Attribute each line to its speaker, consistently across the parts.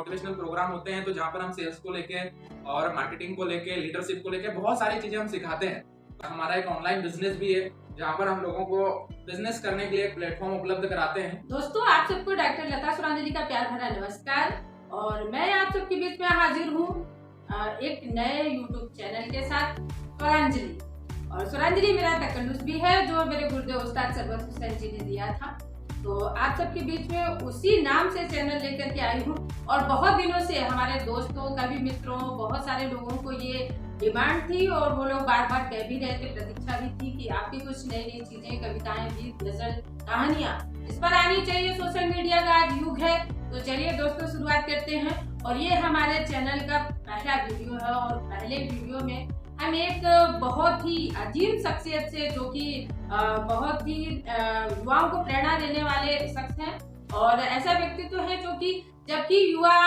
Speaker 1: Motivational programme होते हैं तो जहाँ पर हम सेल्स को लेके और मार्केटिंग को लेके, लीडरशिप को लेके बहुत सारी चीजें हम सिखाते हैं। हमारा एक ऑनलाइन बिजनेस भी है जहाँ पर हम लोगों को बिजनेस करने के लिए एक प्लेटफॉर्म उपलब्ध कराते हैं।
Speaker 2: दोस्तों, आप सबको डॉक्टर लता सुरांजलि का प्यार भरा नमस्कार। और मैं आप सबके बीच में हाजिर हूँ एक नए YouTube चैनल के साथ, सुरांजलि। और सुरांजलि मेरा तकल्लुस भी है जो मेरे गुरुदेव उस्ताद सरवर हुसैन जी ने दिया था। तो आप सबके बीच में उसी नाम से चैनल लेकर के आई हूँ। और बहुत दिनों से हमारे दोस्तों, कभी मित्रों, बहुत सारे लोगों को ये डिमांड थी और वो लोग बार बार कह भी रहे थे, प्रतीक्षा भी थी कि आपकी कुछ नई नई चीजें, कविताएं, गीत, गजल, कहानियां इस पर आनी चाहिए। सोशल मीडिया का आज युग है। तो चलिए दोस्तों, शुरुआत करते हैं। और ये हमारे चैनल का पहला वीडियो है और पहले वीडियो में हम एक बहुत ही अजीम शख्सियत से, जो कि बहुत ही युवाओं को प्रेरणा देने वाले शख्स हैं और ऐसा व्यक्तित्व है जो कि जबकि युवा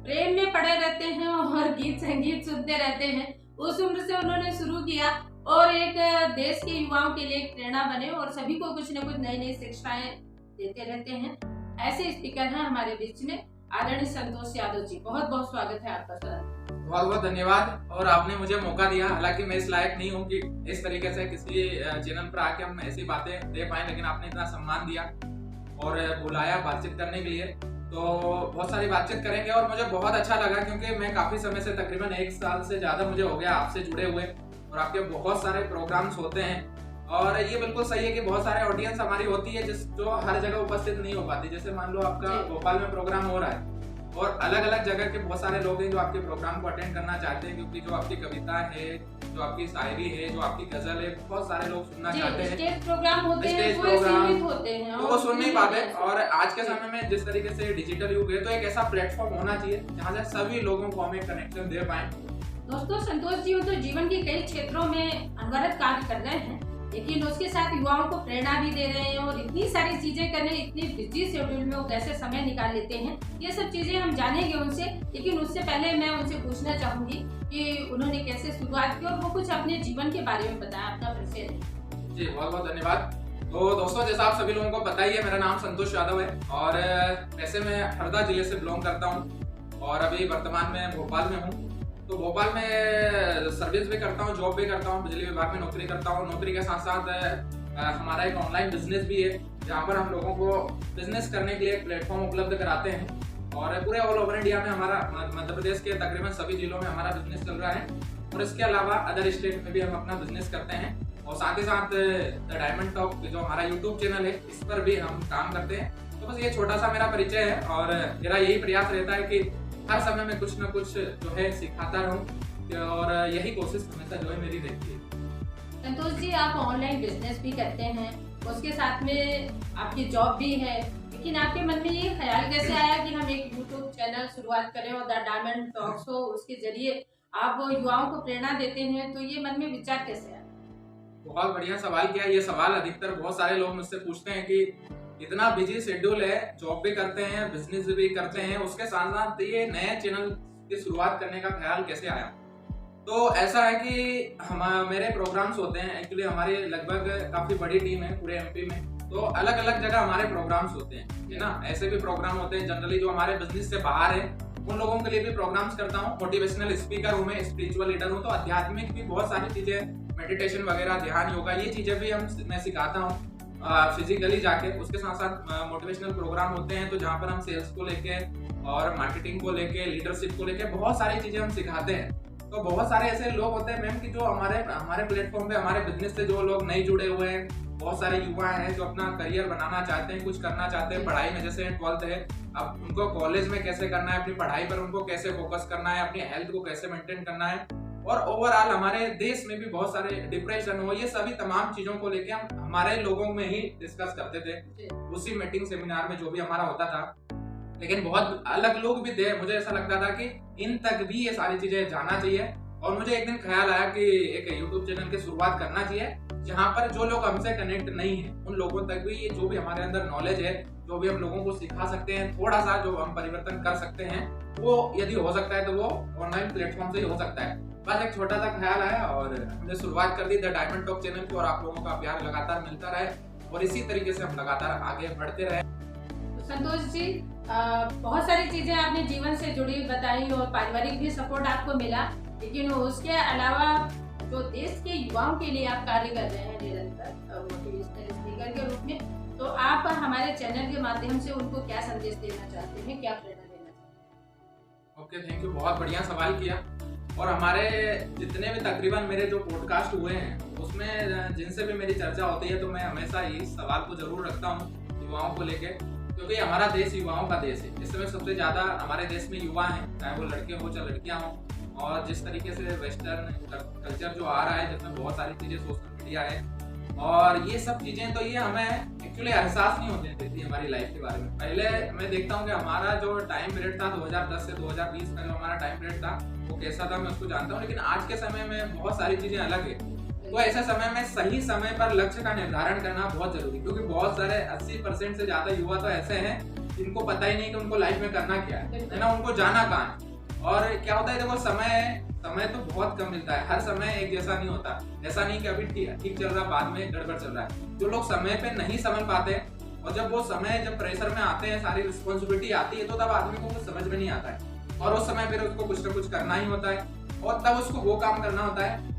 Speaker 2: प्रेम में पड़े रहते हैं और गीत संगीत सुनते रहते हैं, उस उम्र से उन्होंने शुरू किया और एक देश के युवाओं के लिए एक प्रेरणा बने और सभी को कुछ न कुछ नई नई शिक्षाएं देते रहते हैं। ऐसे स्पीकर हैं हमारे बीच में, आदरणीय संतोष यादव जी। बहुत बहुत स्वागत है आपका सर।
Speaker 1: बहुत बहुत धन्यवाद। और आपने मुझे मौका दिया, हालांकि मैं इस लायक नहीं हूँ कि इस तरीके से किसी चैनल पर आके हम ऐसी बातें दे पाए, लेकिन आपने इतना सम्मान दिया और बुलाया बातचीत करने के लिए। तो बहुत सारी बातचीत करेंगे और मुझे बहुत अच्छा लगा क्योंकि मैं काफी समय से, तकरीबन 1 साल से ज्यादा मुझे हो गया आपसे जुड़े हुए और आपके बहुत सारे प्रोग्राम्स होते हैं। और ये बिल्कुल सही है कि बहुत सारे ऑडियंस हमारी होती है जो हर जगह उपस्थित नहीं हो पाती। जैसे मान लो आपका भोपाल में प्रोग्राम हो रहा है और अलग अलग जगह के बहुत सारे लोग हैं जो आपके प्रोग्राम को अटेंड करना चाहते हैं, क्योंकि जो आपकी कविता है, जो आपकी शायरी है, जो आपकी गजल है, बहुत सारे लोग सुनना चाहते हैं।
Speaker 2: स्टेज प्रोग्राम होते हैं,
Speaker 1: वो सुन नहीं पाते। और आज के समय में जिस तरीके से डिजिटल युग है, तो एक ऐसा प्लेटफॉर्म होना चाहिए जहाँ से सभी लोगों को हम एक कनेक्शन दे पाए।
Speaker 2: दोस्तों, संतोष जी तो जीवन के कई क्षेत्रों में अनवरत कार्य कर रहे हैं, लेकिन उसके साथ युवाओं को प्रेरणा भी दे रहे हैं और इतनी सारी चीजें करने, इतनी बिजी शेड्यूल में वो कैसे समय निकाल लेते हैं, ये सब चीजें हम जानेंगे उनसे। लेकिन उससे पहले मैं उनसे पूछना चाहूंगी कि उन्होंने कैसे शुरुआत की और वो कुछ अपने जीवन के बारे में बताया, अपना परिचय।
Speaker 1: जी बहुत बहुत धन्यवाद। तो दोस्तों, जैसा आप सभी लोगों को पता ही है, मेरा नाम संतोष यादव है और वैसे मैं हरदा जिले से बिलोंग करता हूँ और अभी वर्तमान में भोपाल में हूँ। तो भोपाल में सर्विस भी करता हूँ, जॉब भी करता हूँ, बिजली विभाग में नौकरी करता हूँ। नौकरी के साथ साथ हमारा एक ऑनलाइन बिजनेस भी है जहाँ पर हम लोगों को बिजनेस करने के लिए एक प्लेटफॉर्म उपलब्ध कराते हैं। और पूरे ऑल ओवर इंडिया में हमारा, मध्य प्रदेश के तकरीबन सभी जिलों में हमारा बिजनेस चल रहा है और इसके अलावा अदर स्टेट में भी हम अपना बिजनेस करते हैं। और साथ ही साथ द डायमंड टॉक जो हमारा यूट्यूब चैनल है, इस पर भी हम काम करते हैं। तो बस ये छोटा सा मेरा परिचय है और मेरा यही प्रयास रहता है कि हर समय में कुछ न कुछ जो है सिखाता रहूं और यही कोशिश हमेशा जो है मेरी रहती है।
Speaker 2: संतोष जी, आप ऑनलाइन बिजनेस भी करते हैं, उसके साथ में आपकी जॉब भी है, लेकिन आपके मन में ये ख्याल कैसे आया कि हम एक YouTube चैनल शुरुआत करें और द डायमंड टॉक्स हो, उसके जरिए आप युवाओं को प्रेरणा देते हैं, तो ये मन में विचार कैसे आया?
Speaker 1: बहुत बढ़िया सवाल किया। ये सवाल अधिकतर बहुत सारे लोग मुझसे पूछते हैं कि इतना बिजी शेड्यूल है, जॉब भी करते हैं, बिजनेस भी करते हैं, उसके साथ साथ ये नए चैनल की शुरुआत करने का ख्याल कैसे आया। तो ऐसा है कि मेरे प्रोग्राम्स होते हैं, एक्चुअली हमारी लगभग काफी बड़ी टीम है पूरे एमपी में, तो अलग अलग जगह हमारे प्रोग्राम्स होते हैं, है ना। ऐसे भी प्रोग्राम होते हैं जनरली जो हमारे बिजनेस से बाहर है, उन लोगों के लिए भी प्रोग्राम्स करता हूँ। मोटिवेशनल स्पीकर हूँ मैं, स्पिरिचुअल लीडर हूँ, तो आध्यात्मिक भी बहुत सारी चीजें, मेडिटेशन वगैरह, ध्यान, योगा, ये चीजें भी मैं सिखाता हूँ फिजिकली जाके। उसके साथ साथ मोटिवेशनल प्रोग्राम होते हैं तो जहाँ पर हम सेल्स को लेके और मार्केटिंग को लेके, लीडरशिप को लेके बहुत सारी चीजें हम सिखाते हैं। तो बहुत सारे ऐसे लोग होते हैं मैम कि जो हमारे प्लेटफॉर्म पे, हमारे बिजनेस से जो लोग नहीं जुड़े हुए हैं, बहुत सारे युवा हैं जो अपना करियर बनाना चाहते हैं, कुछ करना चाहते हैं पढ़ाई में। जैसे 12th है, अब उनको कॉलेज में कैसे करना है, अपनी पढ़ाई पर उनको कैसे फोकस करना है, अपनी हेल्थ को कैसे मेंटेन करना है, और ओवरऑल हमारे देश में भी बहुत सारे डिप्रेशन हो, ये सभी तमाम चीजों को लेके हम हमारे लोगों में ही डिस्कस करते थे उसी मीटिंग सेमिनार में जो भी हमारा होता था। लेकिन बहुत अलग लोग भी थे, मुझे ऐसा लगता था कि इन तक भी ये सारी चीजें जानना चाहिए। और मुझे एक दिन ख्याल आया कि एक यूट्यूब चैनल की शुरुआत करना चाहिए जहाँ पर जो लोग हमसे कनेक्ट नहीं है उन लोगों तक भी ये जो भी हमारे अंदर नॉलेज है, जो भी हम लोगों को सिखा सकते हैं, थोड़ा सा जो हम परिवर्तन कर सकते हैं, वो यदि हो सकता है तो वो ऑनलाइन प्लेटफॉर्म से ही हो सकता है। बस एक छोटा सा ख्याल आया और हमने शुरुआत कर दी द डायमंड टॉक चैनल की, और आप लोगों का प्यार लगातार मिलता रहे और इसी तरीके से हम लगातार आगे बढ़ते रहे।
Speaker 2: संतोष जी, बहुत सारी चीजें आपने जीवन से जुड़ी बताई और पारिवारिक भी सपोर्ट आपको मिला, लेकिन उसके अलावा जो देश के युवाओं के लिए आप कार्य कर रहे हैं निरंतर मोटिवेशनल स्पीकर के रूप में, तो आप हमारे चैनल के माध्यम से उनको क्या संदेश देना चाहते हैं, क्या प्रेरणा देना चाहते हैं?
Speaker 1: ओके, थैंक यू, बहुत बढ़िया सवाल किया। और हमारे जितने भी तकरीबन मेरे जो पॉडकास्ट हुए हैं उसमें जिनसे भी मेरी चर्चा होती है तो मैं हमेशा इस सवाल को जरूर रखता हूँ युवाओं को लेके, क्योंकि हमारा देश युवाओं का देश है। इस समय सबसे ज़्यादा हमारे देश में युवा हैं, चाहे वो लड़के हो चाहे लड़कियाँ हों। और जिस तरीके से वेस्टर्न कल्चर जो आ रहा है, जिसमें बहुत सारी चीज़ें सोशल मीडिया है और ये सब चीज़ें, तो ये हमें एक्चुअली एहसास नहीं होते देती हमारी लाइफ के बारे में। पहले मैं देखता हूँ कि हमारा जो टाइम पीरियड था 2010 से 2020 का जो हमारा टाइम पीरियड था वो कैसा था, मैं उसको जानता हूँ। लेकिन आज के समय में बहुत सारी चीज़ें अलग है। तो ऐसे समय में सही समय पर लक्ष्य का निर्धारण करना बहुत जरूरी, क्योंकि बहुत सारे 80% से ज्यादा युवा तो ऐसे हैं जिनको पता ही नहीं कि उनको लाइफ में करना क्या है ना, उनको जाना कहाँ है। और क्या होता है, देखो समय तो बहुत कम मिलता है, हर समय एक जैसा नहीं होता। ऐसा नहीं कि अभी ठीक चल रहा बाद में गड़बड़ चल रहा है। जो लोग समय पे नहीं समझ पाते और जब वो समय जब प्रेशर में आते हैं, सारी रिस्पॉन्सिबिलिटी आती है, तो तब आदमी को कुछ समझ में नहीं आता है और उस समय फिर उसको कुछ ना कुछ करना ही होता है और तब उसको वो काम करना होता है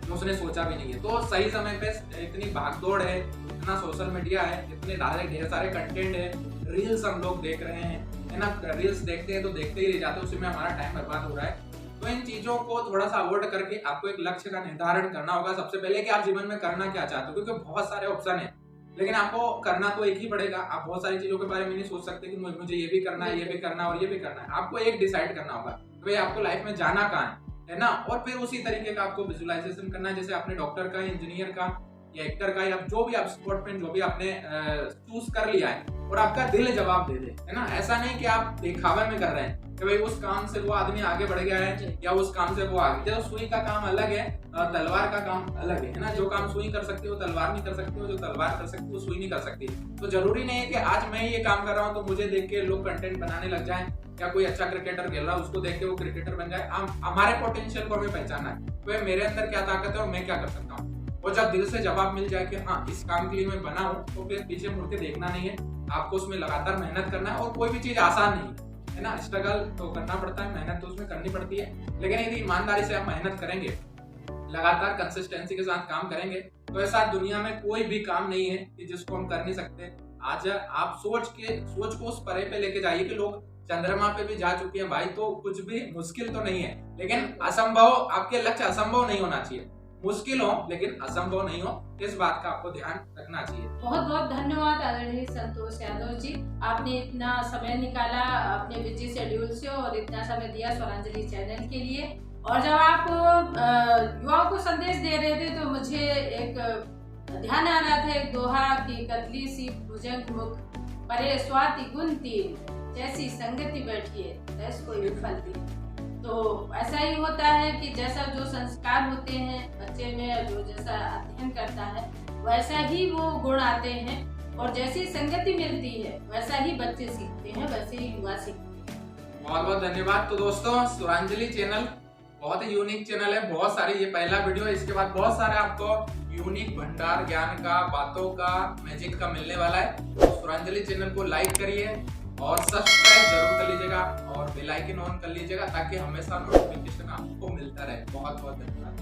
Speaker 1: जो उसने सोचा भी नहीं है। तो सही समय पे इतनी भागदौड़ है, इतना सोशल मीडिया है, इतने ढेर सारे कंटेंट है, रील्स हम लोग देख रहे हैं, है ना। रील्स देखते हैं तो देखते ही रह जाते हैं, उसी में हमारा टाइम बर्बाद हो रहा है। तो इन चीजों को थोड़ा सा अवॉइड करके आपको एक लक्ष्य का निर्धारण करना होगा सबसे पहले कि आप जीवन में करना क्या चाहते हो, क्योंकि बहुत सारे ऑप्शन है, लेकिन आपको करना तो एक ही पड़ेगा। आप बहुत सारी चीजों के बारे में नहीं सोच सकते कि मुझे ये भी करना है, ये भी करना है और ये भी करना है। आपको एक डिसाइड करना होगा भाई आपको लाइफ में जाना कहाँ है ना। और फिर उसी तरीके का आपको विजुअलाइजेशन करना है, जैसे आपने डॉक्टर का, इंजीनियर का या एक्टर का, या जो भी आप स्पोर्ट में जो भी आपने चूज कर लिया है और आपका दिल जवाब दे दे, है ना। ऐसा नहीं कि आप दिखावे में कर रहे हैं कि भाई उस काम से वो आदमी आगे बढ़ गया है या उस काम से वो आगे। जो सुई का काम अलग है और तलवार का काम अलग है ना। जो काम सुई कर सकती हो तलवार नहीं कर सकती हो, जो तलवार कर सकती हो सुई नहीं कर सकती। तो जरूरी नहीं है कि आज मैं ये काम कर रहा हूँ तो मुझे देख के लोग कंटेंट बनाने लग जाएं, या कोई अच्छा क्रिकेटर खेल रहा है उसको देख के वो क्रिकेटर बन जाए। हमारे पोटेंशियल को हमें पहचानना है, तो मेरे अंदर क्या ताकत है और मैं क्या कर सकता हूँ। और जब दिल से जवाब मिल जाए कि हाँ इस काम के लिए मैं बना हूँ, तो फिर पीछे मुड़ के देखना नहीं है, आपको उसमें लगातार मेहनत करना है। और कोई भी चीज आसान नहीं है ना, स्ट्रगल तो करना पड़ता है, मेहनत तो उसमें करनी पड़ती है। लेकिन यदि ईमानदारी से आप मेहनत करेंगे, लगातार कंसिस्टेंसी के साथ काम करेंगे, तो ऐसा दुनिया में कोई भी काम नहीं है कि जिसको हम कर नहीं सकते। आज आप सोच को उस परे पे लेके जाइए कि लोग चंद्रमा पे भी जा चुके हैं भाई, तो कुछ भी मुश्किल तो नहीं है। लेकिन असंभव, आपके लक्ष्य असंभव नहीं होना चाहिए, मुश्किल हो लेकिन असंभव नहीं हो, इस बात का आपको ध्यान रखना चाहिए।
Speaker 2: बहुत बहुत धन्यवाद आदरणीय संतोष यादव जी, आपने इतना समय निकाला अपने बिजी शेड्यूल से और इतना समय दिया स्वरांजलि चैनल के लिए। और जब आप युवाओं को संदेश दे रहे थे तो मुझे एक ध्यान आ रहा था एक दोहा की, कतली सी भुजंग मुख परे स्वाति गुण तीर, जैसी संगति बैठिए तैस कोई विफलती। तो ऐसा ही होता है कि जैसा जो संस्कार होते हैं बच्चे में, जो जैसा अध्ययन करता है वैसा ही वो गुण आते हैं, और जैसी संगति मिलती है वैसा ही बच्चे सीखते हैं, वैसे ही युवा सीखते हैं।
Speaker 1: बहुत बहुत धन्यवाद। तो दोस्तों, स्वरांजलि चैनल बहुत ही यूनिक चैनल है, बहुत सारे, ये पहला वीडियो है, इसके बाद बहुत सारे आपको यूनिक भंडार ज्ञान का, बातों का, मैजिक का मिलने वाला है। तो स्वरांजलि चैनल को लाइक करिए और सब्सक्राइब जरूर कर लीजिएगा और बेल आइकन ऑन कर लीजिएगा ताकि हमेशा नोटिफिकेशन आपको मिलता रहे। बहुत बहुत धन्यवाद।